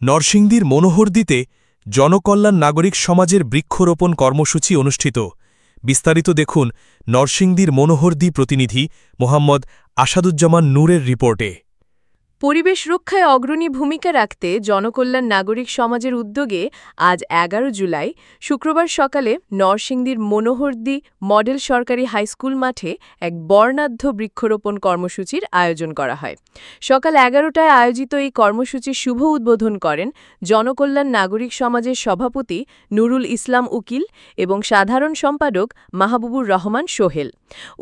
নরসিংদীর মনোহরদীতে জনকল্যাণ নাগরিক সমাজের বৃক্ষরোপণ কর্মসূচি অনুষ্ঠিত। বিস্তারিত দেখুন নরসিংদীর মনোহরদী প্রতিনিধি মোহাম্মদ আসাদুজ্জামান নূরের রিপোর্টে। পরিবেশ রক্ষায় অগ্রণী ভূমিকা রাখতে জনকল্যাণ নাগরিক সমাজের উদ্যোগে আজ ১১ জুলাই শুক্রবার সকালে নরসিংদীর মনোহরদী মডেল সরকারি হাইস্কুল মাঠে এক বর্ণাঢ্য বৃক্ষরোপণ কর্মসূচির আয়োজন করা হয়। সকাল ১১টায় আয়োজিত এই কর্মসূচির শুভ উদ্বোধন করেন জনকল্যাণ নাগরিক সমাজের সভাপতি নুরুল ইসলাম উকিল এবং সাধারণ সম্পাদক মাহবুবুর রহমান সোহেল।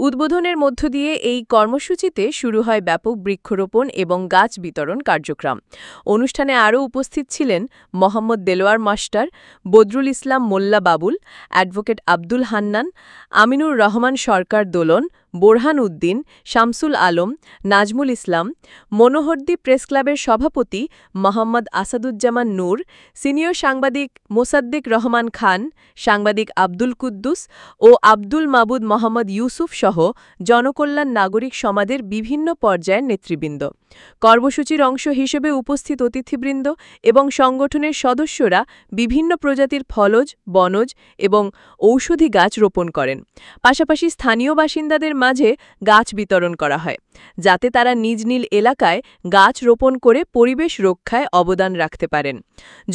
উদ্বোধনের মধ্য দিয়ে এই কর্মসূচিতে শুরু হয় ব্যাপক বৃক্ষরোপণ এবং গাছ বিতরণ কার্যক্রম। অনুষ্ঠানে আরও উপস্থিত ছিলেন মোহাম্মদ দেলোয়ার মাস্টার, বদরুল ইসলাম মোল্লা বাবুল, অ্যাডভোকেট আব্দুল হান্নান, আমিনুর রহমান সরকার দোলন, বোরহান উদ্দিন, শামসুল আলম, নাজমুল ইসলাম, মনোহরদী প্রেস ক্লাবের সভাপতি মোহাম্মদ আসাদুজ্জামান নূর, সিনিয়র সাংবাদিক মোসাদ্দেক রহমান খান, সাংবাদিক আব্দুল কুদ্দুস ও আব্দুল মাবুদ মোহাম্মদ ইউসুফ সহ জনকল্যাণ নাগরিক সমাজের বিভিন্ন পর্যায়ের নেতৃবৃন্দ। কর্মসূচির অংশ হিসেবে উপস্থিত অতিথিবৃন্দ এবং সংগঠনের সদস্যরা বিভিন্ন প্রজাতির ফলজ, বনজ এবং ঔষধি গাছ রোপণ করেন। পাশাপাশি স্থানীয় বাসিন্দাদের মাঝে গাছ বিতরণ করা হয়, যাতে তারা নিজ নিজ এলাকায় গাছ রোপণ করে পরিবেশ রক্ষায় অবদান রাখতে পারেন।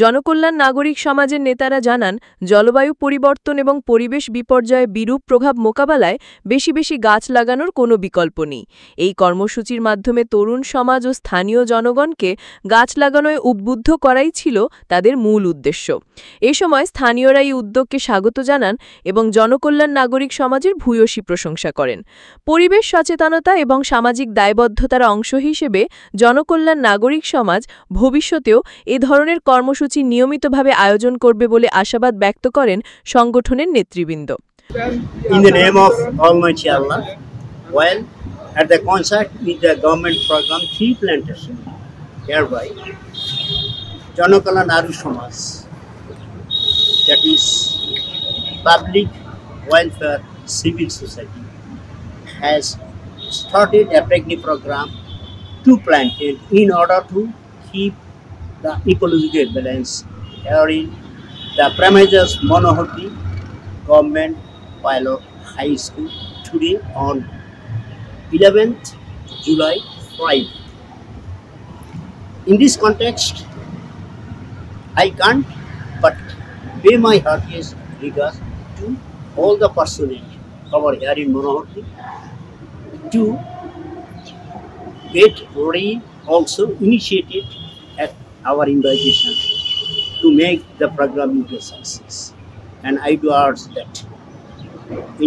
জনকল্যাণ নাগরিক সমাজের নেতারা জানান, জলবায়ু পরিবর্তন এবং পরিবেশ বিপর্যয়ে বিরূপ প্রভাব মোকাবেলায় বেশি বেশি গাছ লাগানোর কোনো বিকল্প নেই। এই কর্মসূচির মাধ্যমে তরুণ সমাজ ও স্থানীয় জনগণকে গাছ লাগানোয় উদ্বুদ্ধ করাই ছিল তাদের মূল উদ্দেশ্য। এ সময় স্থানীয়রা এই উদ্যোগকে স্বাগত জানান এবং জনকল্যাণ নাগরিক সমাজের ভূয়সী প্রশংসা করেন। পরিবেশ সচেতনতা এবং সামাজিক দায়বদ্ধতার অংশ হিসেবে জনকল্যাণ নাগরিক সমাজ ভবিষ্যতেও এ ধরনের কর্মসূচি নিয়মিতভাবে আয়োজন করবে বলে আশাবাদ ব্যক্ত করেন সংগঠনের নেতৃবৃন্দ। In the name of Almighty Allah, while at the concert with the government program Tree Plantation, hereby Janakalyan Naru Samaj, that is public welfare civil society, has started a pregnant program to plant it in order to keep the ecological balance here in the premises Manohordi Government Pilot High School today on 11th July 5. In this context, I can't but pay my heartiest regards to all the personnel over here in Manohordi to get ready also initiated at our invitation to make the program a success. And I do urge that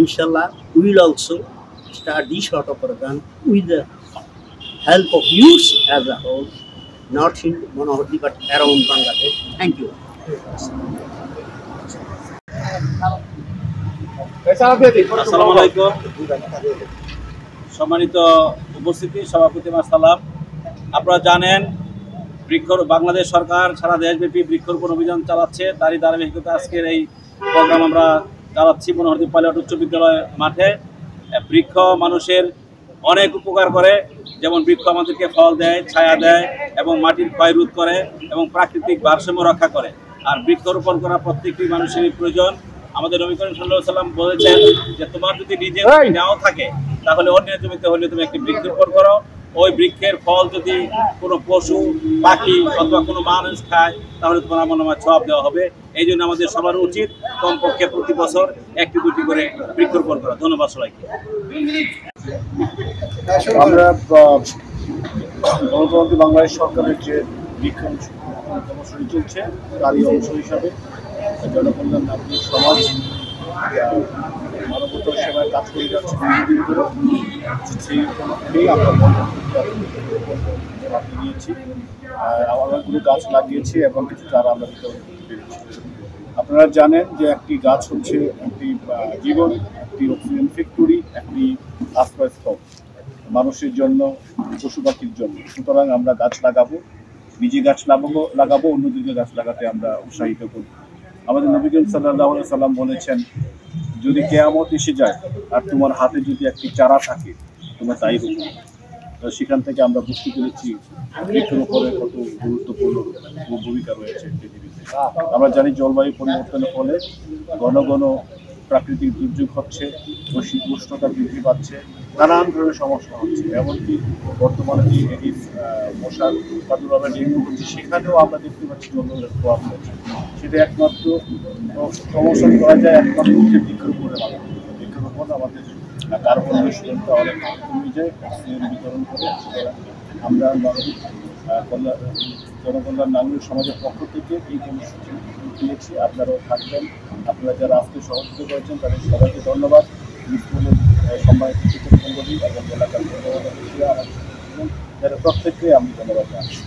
inshallah we will also start this sort of program with the help of youth as a whole, not in Manohordi but around Bangladesh. Thank you. আসসালামুআলাইকুম। সম্মানিত উপস্থিতি, সভাপতি সালাম। আপনারা জানেন বাংলাদেশ সরকার সারা দেশব্যাপী বৃক্ষরোপণ অভিযান চালাচ্ছে। তারই ধারাবাহিকতা আজকের এই প্রোগ্রাম আমরা চালাচ্ছি মনোহরদী পাইলট উচ্চ বিদ্যালয় মাঠে। বৃক্ষ মানুষের অনেক উপকার করে, যেমন বৃক্ষ আমাদেরকে ফল দেয়, ছায়া দেয় এবং মাটির ক্ষয় রোধ করে এবং প্রাকৃতিক ভারসাম্য রক্ষা করে। আর বৃক্ষরোপণ করা প্রত্যেকটি মানুষেরই প্রয়োজন। আমাদের নবী করিম সাল্লাল্লাহু আলাইহি ওয়াসাল্লাম বলেছেন যে তোমার যদি নিজের জমি নাও থাকে তাহলে অন্যের জমিতে হলে তুমি একটি বৃক্ষরোপণ করো। ওই বৃক্ষের ফল যদি কোনো পশু, পাখি অথবা কোনো মানুষ খায় তাহলে তোমার আমলনামায় সওয়াব দেওয়া হবে। এই জন্য আমাদের সবার উচিত কমপক্ষে প্রতি বছর একটি দুটি করে বৃক্ষরোপণ করা। ধন্যবাদ সবাইকে। আমরা গণতন্ত্র বাংলাদেশ সরকারের যে বৃক্ষরোপণ কর্মসূচি চলছে তারই অংশ হিসাবে জনকল্যাণ নাগরিক সমাজ মানবতার সেবায় কাজ করে যাচ্ছে দীর্ঘদিন ধরে। সেই উপলক্ষেই আমরা নিয়েছি, অনেকগুলো গাছ লাগিয়েছি এবং কিছু চারা আমরা বিতরণ করতে পেরেছি। আপনারা জানেন যে একটি গাছ হচ্ছে একটি জীবন, একটি অক্সিজেন ফ্যাক্টরি, একটি আশ্রয়স্থল মানুষের জন্য, পশু পাখির জন্য। সুতরাং আমরা গাছ লাগাবো, নিজে গাছ লাগাবো, অন্যদেরকে গাছ লাগাতে আমরা উৎসাহিত করব। আমাদের নবী করিম সাল্লাল্লাহু আলাইহি সাল্লাম বলেছেন, যদি কিয়ামত এসে যায় আর তোমার হাতে যদি একটি চারা থাকে তোমরা তাই রোপণ। সেখান থেকে আমরা বুঝতে পেরেছি বৃক্ষরোপণের কত গুরুত্বপূর্ণ ভূমিকা রয়েছে পৃথিবীতে। আমরা জানি জলবায়ু পরিবর্তনের ফলে ঘন ঘন প্রাকৃতিক দুর্যোগ হচ্ছে, বৈশ্বিক উষ্ণতা বৃদ্ধি পাচ্ছে, নানান ধরনের সমস্যা হচ্ছে। এমনকি বর্তমানে যে এডিস মশার প্রাদুর্ভাবে ডেঙ্গু হচ্ছে, সেখানেও আমরা দেখতে পাচ্ছি জলবায়ুর প্রভাব রয়েছে। সেটা একমাত্র সমস্যা করা যায় একমাত্র হচ্ছে বৃক্ষরোপণের মাধ্যমে। বৃক্ষরোপণ আমাদের কার্বন নিঃসরণটা অনেক কমে যায়, অক্সিজেন বিতরণ করে। আমরা জনকল্যাণ নাগরিক সমাজের পক্ষ থেকে এই কর্মসূচি দিয়েছি। আপনারাও থাকবেন। আপনারা যারা আজকে সহযোগিতা করেছেন তাদের সবাইকে ধন্যবাদ। স্কুলের সম্মানিত শিক্ষক মণ্ডলী এবং এলাকার যারা প্রত্যেককে আমি ধন্যবাদ জানাচ্ছি।